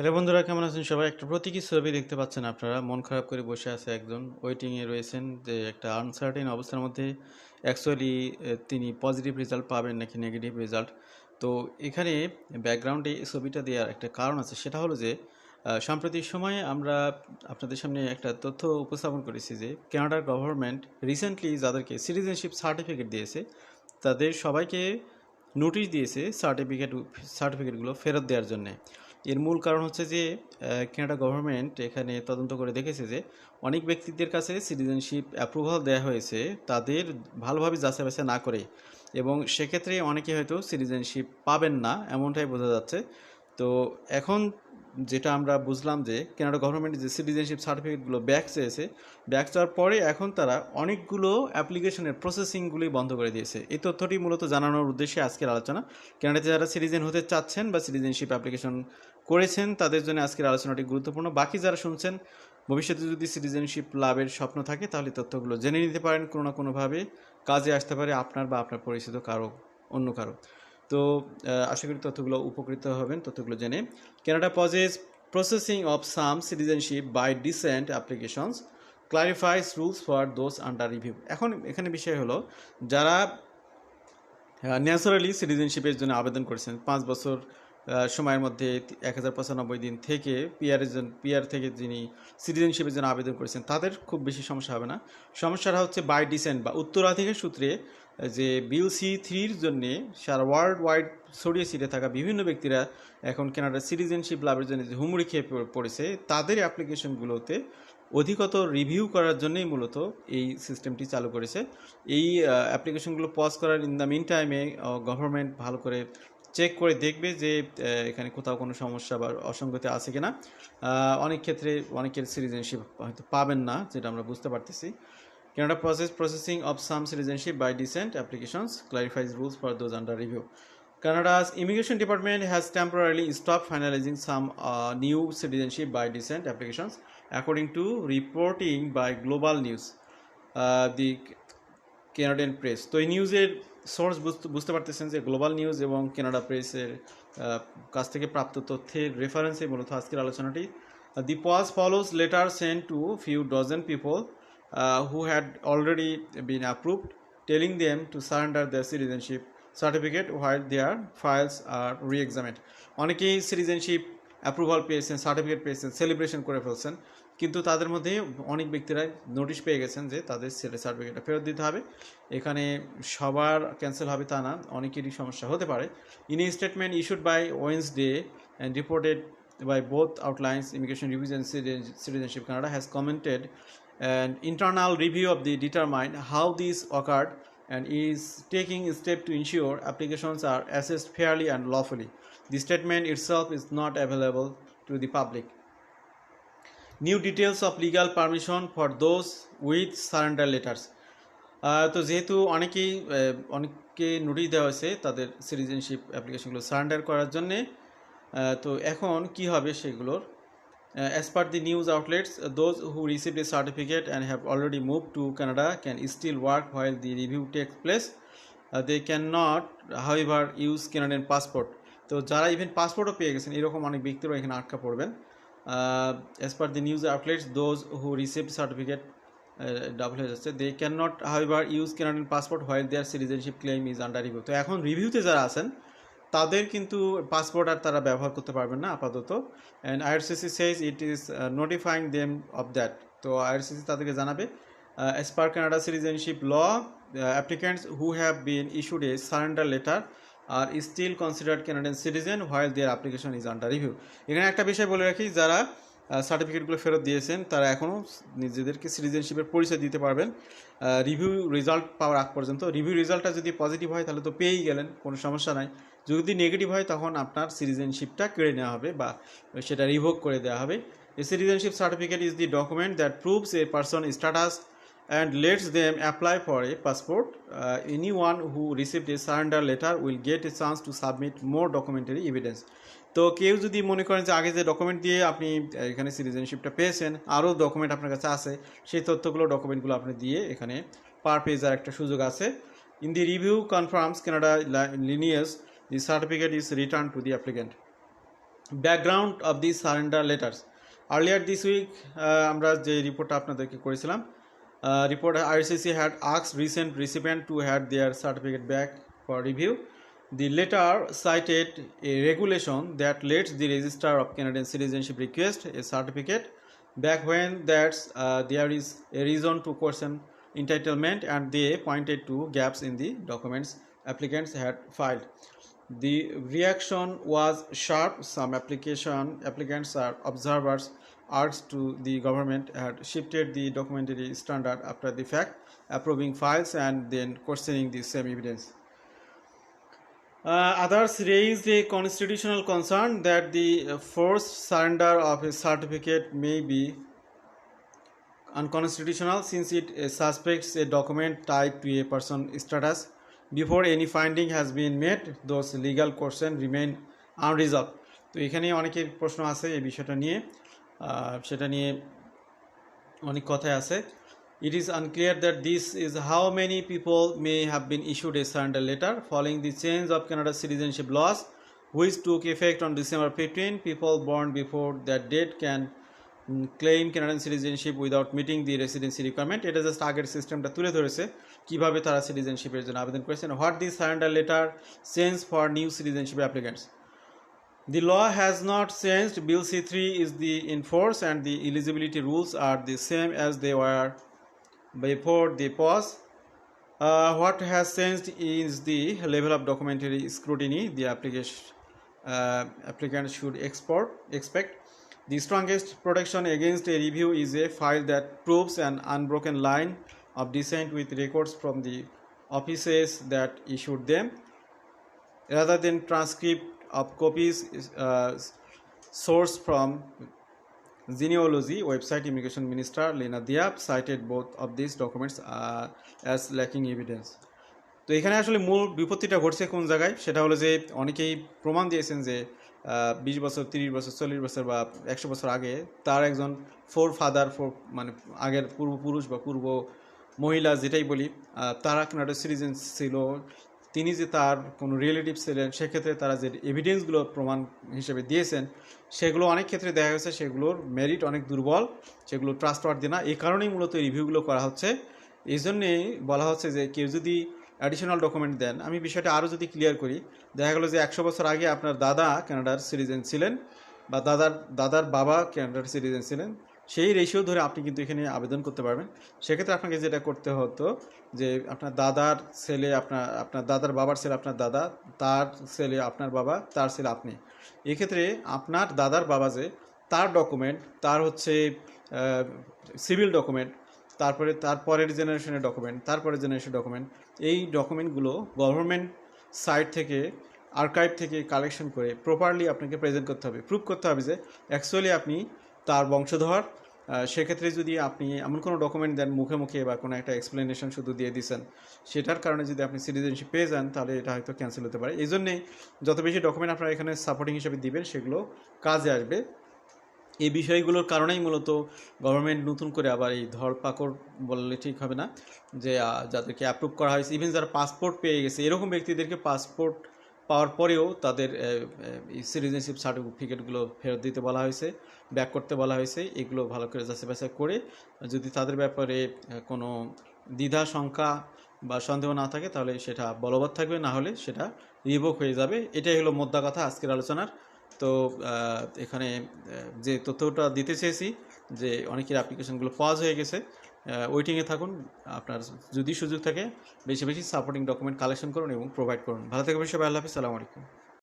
Hello বন্ধুরা, কেমন আছেন সবাই? একটা প্রতীকী ছবি দেখতে পাচ্ছেন আপনারা। মন খারাপ করে বসে আছে একজন, ওয়েটিংয়ে রয়েছেন যে একটা আনসার্টেন অবস্থার মধ্যে অ্যাকচুয়ালি তিনি পজিটিভ রেজাল্ট পাবেন নাকি নেগেটিভ রেজাল্ট। তো এখানে ব্যাকগ্রাউন্ডে এই ছবিটা দেওয়ার একটা কারণ আছে, সেটা হলো যে সাম্প্রতিক সময়ে আমরা আপনাদের সামনে একটা তথ্য উপস্থাপন করেছি যে কানাডার গভর্নমেন্ট রিসেন্টলি যাদেরকে সিটিজেনশিপ সার্টিফিকেট দিয়েছে তাদের সবাইকে নোটিশ দিয়েছে সার্টিফিকেটগুলো ফেরত দেওয়ার জন্যে। এর মূল কারণ হচ্ছে যে কানাডা গভর্নমেন্ট এখানে তদন্ত করে দেখেছে যে অনেক ব্যক্তিদের কাছে সিটিজেনশিপ অ্যাপ্রুভাল দেওয়া হয়েছে তাদের ভালোভাবে যাচাই বাছাই না করে, এবং সেক্ষেত্রে অনেকে হয়তো সিটিজেনশিপ পাবেন না এমনটাই বোঝা যাচ্ছে। তো এখন যেটা আমরা বুঝলাম যে কানাডা গভর্নমেন্ট যে সিটিজেনশিপ সার্টিফিকেটগুলো ব্যাক চেয়েছে, ব্যাক চাওয়ার পরে এখন তারা অনেকগুলো অ্যাপ্লিকেশনের প্রসেসিংগুলি বন্ধ করে দিয়েছে। এই তথ্যটি মূলত জানানোর উদ্দেশ্যে আজকের আলোচনা। কানাডাতে যারা সিটিজেন হতে চাচ্ছেন বা সিটিজেনশিপ অ্যাপ্লিকেশন করেছেন তাদের জন্য আজকের আলোচনাটি গুরুত্বপূর্ণ। বাকি যারা শুনছেন, ভবিষ্যতে যদি সিটিজেনশিপ লাভের স্বপ্ন থাকে তাহলে তথ্যগুলো জেনে নিতে পারেন, কোনো না কোনোভাবে কাজে আসতে পারে আপনার বা আপনার পরিচিত কারো, অন্য কারো। তো আশা করি তথ্যগুলো উপকৃত হবেন তথ্যগুলো জেনে। Canada pauses processing of some citizenship by descent applications clarifies rules for those under review. এখন এখানে বিষয় হলো, যারা ন্যাচারালি সিটিজেনশিপের জন্য আবেদন করেছেন 5 বছর সময়ের মধ্যে 1095 দিন থেকে পিআর থেকে যিনি সিটিজেনশিপের জন্য আবেদন করেছেন তাদের খুব বেশি সমস্যা হবে না। সমস্যাটা হচ্ছে বাই ডিসেন্ট বা উত্তরাধিকার সূত্রে যে বিল C3-র জন্যে সারা ওয়ার্ল্ড ওয়াইড ছড়িয়ে ছিটে থাকা বিভিন্ন ব্যক্তিরা এখন কানাডার সিটিজেনশিপ লাভের জন্য যে হুমড়ি খেয়ে পড়েছে তাদের অ্যাপ্লিকেশনগুলোতে অধিকতর রিভিউ করার জন্যই মূলত এই সিস্টেমটি চালু করেছে। এই অ্যাপ্লিকেশনগুলো পজ করার ইন দ্য মিন টাইমে গভর্নমেন্ট ভালো করে চেক করে দেখবে যে এখানে কোথাও কোনো সমস্যা বা অসঙ্গতি আছে কিনা। অনেক ক্ষেত্রে অনেকের সিটিজেনশিপ হয়তো পাবেন না, যেটা আমরা বুঝতে পারতেছি। Canada processing of some citizenship by decent applications clarifies rules for those under review. Canada's immigration department has temporarily stopped finalizing some new citizenship by decent applications, according to reporting by Global News, the Canadian press. তো এই নিউজের source বুঝতে পারতেছেন যে global news এবং Canada প্রেসের কাছ থেকে প্রাপ্ত তথ্যের রেফারেন্সে মূলত আজকের আলোচনাটি। The pause follows letter sent to few dozen people who had already been approved, telling them to surrender their citizenship certificate while their files are re-examined. অনেকেই সিটিজেনশিপ অ্যাপ্রুভাল পেয়েছেন, সার্টিফিকেট পেয়েছেন, সেলিব্রেশন করে ফেলছেন, কিন্তু তাদের মধ্যে অনেক ব্যক্তিরা নোটিশ পেয়ে গেছেন যে তাদের সার্টিফিকেটটা ফেরত দিতে হবে। এখানে সবার ক্যান্সেল হবে তা না, অনেকেরই সমস্যা হতে পারে। In a statement issued by Wednesday and reported by both outlines, Immigration Reviews and Citizenship Canada has commented an internal review of the determine how this occurred and is taking steps to ensure applications are assessed fairly and lawfully. The statement itself is not available to the public. New details of legal permission for those with surrender letters. তো যেহেতু অনেককে notice দেওয়া হয়েছে তাদের citizenship অ্যাপ্লিকেশনগুলো surrender করার জন্যে, তো এখন কি হবে সেগুলোর। As per the news outlets, those who received a certificate and have already moved to Canada can still work while the review takes place. They cannot, however, use Canadian passport. তো যারা even পাসপোর্টও পেয়ে গেছেন এরকম অনেক ব্যক্তিরা এখানে আটকা পড়বেন। As per the news outlets, those who received certificate double হয়ে যাচ্ছে, they cannot, however, use Canadian passport while their citizenship claim is under review. তো এখন রিভিউতে যারা আছেন তাদের কিন্তু পাসপোর্ট আর তারা ব্যবহার করতে পারবেন না আপাতত। And IRCC says it is notifying them of that. তো আইআরসিসি তাদেরকে জানাবে, as per Canada citizenship law, applicants who have been issued a surrender letter are still considered Canadian citizen while their application is under review. এখানে একটা বিষয় বলে রাখি, যারা সার্টিফিকেটগুলো ফেরত দিয়েছেন তারা এখনও নিজেদেরকে সিটিজেনশিপের পরিচয় দিতে পারবেন রিভিউ রেজাল্ট পাওয়ার আগ পর্যন্ত। রিভিউ রেজাল্টটা যদি পজিটিভ হয় তাহলে তো পেয়েই গেলেন, কোনো সমস্যা নাই। যদি নেগেটিভ হয় তখন আপনার সিটিজেনশিপটা কেড়ে নেওয়া হবে বা সেটা রিভোক করে দেওয়া হবে। A citizenship certificate is the document that proves a person status and lets them apply for a passport. Anyone who received a surrender letter will get a chance to submit more documentary evidence. তো কেউ যদি মনে করেন যে আগে যে document দিয়ে আপনি এখানে সিটিজেনশিপটা পেয়েছেন আরও ডকুমেন্ট আপনার কাছে আছে, সেই ডকুমেন্টগুলো আপনি দিয়ে এখানে পার পেজের একটা সুযোগ আছে। In the review confirms Canada lineage, the certificate is returned to the applicant. Background of the surrender letters. Earlier this week আমরা যে রিপোর্টটা আপনাদেরকে করেছিলাম, report RCC had asked recent recipient to have their certificate back for review. The letter cited a regulation that lets the Register of Canadian Citizenship request a certificate back when there is a reason to question entitlement, and they pointed to gaps in the documents applicants had filed. The reaction was sharp. Some applicants or observers urged to the government had shifted the documentary standard after the fact, approving files and then questioning the same evidence. Others raised a constitutional concern that the forced surrender of a certificate may be unconstitutional since it suspects a document tied to a person's status. Before any finding has been made, those legal questions remain unresolved. তো এখানে অনেকের প্রশ্ন আছে এই বিষয়টা নিয়ে, সেটা নিয়ে অনেক কথাই আছে। It is unclear that this is how many people may have been issued a surrender letter following the change of Canada's citizenship laws, which took effect on December 15. People born before that date can claim Canadian citizenship without meeting the residency requirement. এটা just আগের সিস্টেমটা তুলে ধরেছে কিভাবে তারা সিটিজেনশিপের জন্য আবেদন করেছেন। What the surrender letter change for new citizenship applicants. The law has not changed. Bill C3 is in force and the eligibility rules are the same as they were before the pause. What has changed is the level of documentary scrutiny the applicant should expect. The strongest protection against a review is a file that proves an unbroken line of descent with records from the offices that issued them, rather than transcript of copies sourced from genealogy website. Immigration Minister Lena Diab cited both of these documents as lacking evidence. তো এখানে আসলে মূল বিপত্তিটা ঘটছে কোন জায়গায়, সেটা হলো যে অনেকেই প্রমাণ দিয়েছেন যে 20 বছর 30 বছর 40 বছর বা 100 বছর আগে তার একজন মানে আগের পূর্বপুরুষ বা পূর্ব মহিলা যেটাই বলি, তারা কানাডার সিটিজেন ছিল, তিনি যে তার কোনো রিলেটিভ ছিলেন, সেক্ষেত্রে তারা যে এভিডেন্সগুলো প্রমাণ হিসেবে দিয়েছেন সেগুলো অনেক ক্ষেত্রে দেখা গেছে সেগুলোর মেরিট অনেক দুর্বল, সেগুলো ট্রাস্টওয়ার্দি না। এই কারণেই মূলত রিভিউগুলো করা হচ্ছে। এই জন্যেই বলা হচ্ছে যে কেউ যদি অ্যাডিশনাল ডকুমেন্ট দেন, আমি বিষয়টা আরও যদি ক্লিয়ার করি, দেখা গেলো যে 100 বছর আগে আপনার দাদা কানাডার সিটিজেন ছিলেন বা দাদার বাবা কানাডার সিটিজেন ছিলেন, সেই রেশিও ধরে আপনি কিন্তু এখানে আবেদন করতে পারবেন। সেক্ষেত্রে আপনাকে যেটা করতে হতো যে আপনার দাদার ছেলে আপনার দাদার বাবার ছেলে আপনার দাদা, তার ছেলে আপনার বাবা, তার ছেলে আপনি। এক্ষেত্রে আপনার দাদার বাবা যে তার ডকুমেন্ট, তার হচ্ছে সিভিল ডকুমেন্ট, তারপরের জেনারেশনের ডকুমেন্ট, তারপরের জেনারেশনের ডকুমেন্ট, এই ডকুমেন্টগুলো গভর্নমেন্ট সাইট থেকে আর্কাইভ থেকে কালেকশন করে প্রপারলি আপনাকে প্রেজেন্ট করতে হবে, প্রুভ করতে হবে যে অ্যাকচুয়ালি আপনি তার বংশধর। সেক্ষেত্রে যদি আপনি এমন কোনো ডকুমেন্ট দেন মুখে মুখে বা কোনো একটা এক্সপ্লেনেশন শুধু দিয়ে দিচ্ছেন, সেটার কারণে যদি আপনি সিটিজেনশিপ পেয়ে যান তাহলে এটা হয়তো ক্যান্সেল হতে পারে। এই জন্যেই যত বেশি ডকুমেন্ট আপনারা এখানে সাপোর্টিং হিসেবে দিবেন সেগুলো কাজে আসবে। এই বিষয়গুলোর কারণেই মূলত গভর্নমেন্ট নতুন করে আবার এই ধরপাকড় বললে ঠিক হবে না, যে যাদেরকে অ্যাপ্রুভ করা হয়েছে, ইভেন যারা পাসপোর্ট পেয়ে গেছে এরকম ব্যক্তিদেরকে পাসপোর্ট পাওয়ার পরেও তাদের সিটিজেনশিপ সার্টিফিকেটগুলো ফেরত দিতে বলা হয়েছে, ব্যাক করতে বলা হয়েছে। এগুলো ভালো করে যাচাই বাছাই করে যদি তাদের ব্যাপারে কোনো দ্বিধা শঙ্কা বা সন্দেহ না থাকে তাহলে সেটা বলবৎ থাকবে, না হলে সেটা রিভোক হয়ে যাবে। এটাই হলো মোদ্দা কথা আজকের আলোচনার। তো এখানে যে তথ্যটা দিতে চেয়েছি যে অনেকের অ্যাপ্লিকেশনগুলো পজ হয়ে গেছে, ওয়েটিংয়ে থাকুন। আপনার যদি সুযোগ থাকে বেশি বেশি সাপোর্টিং ডকুমেন্ট কালেকশন করুন এবং প্রোভাইড করুন। ভালো থাকবেন সবাই। আল্লাহ হাফেজ। আসসালামু আলাইকুম।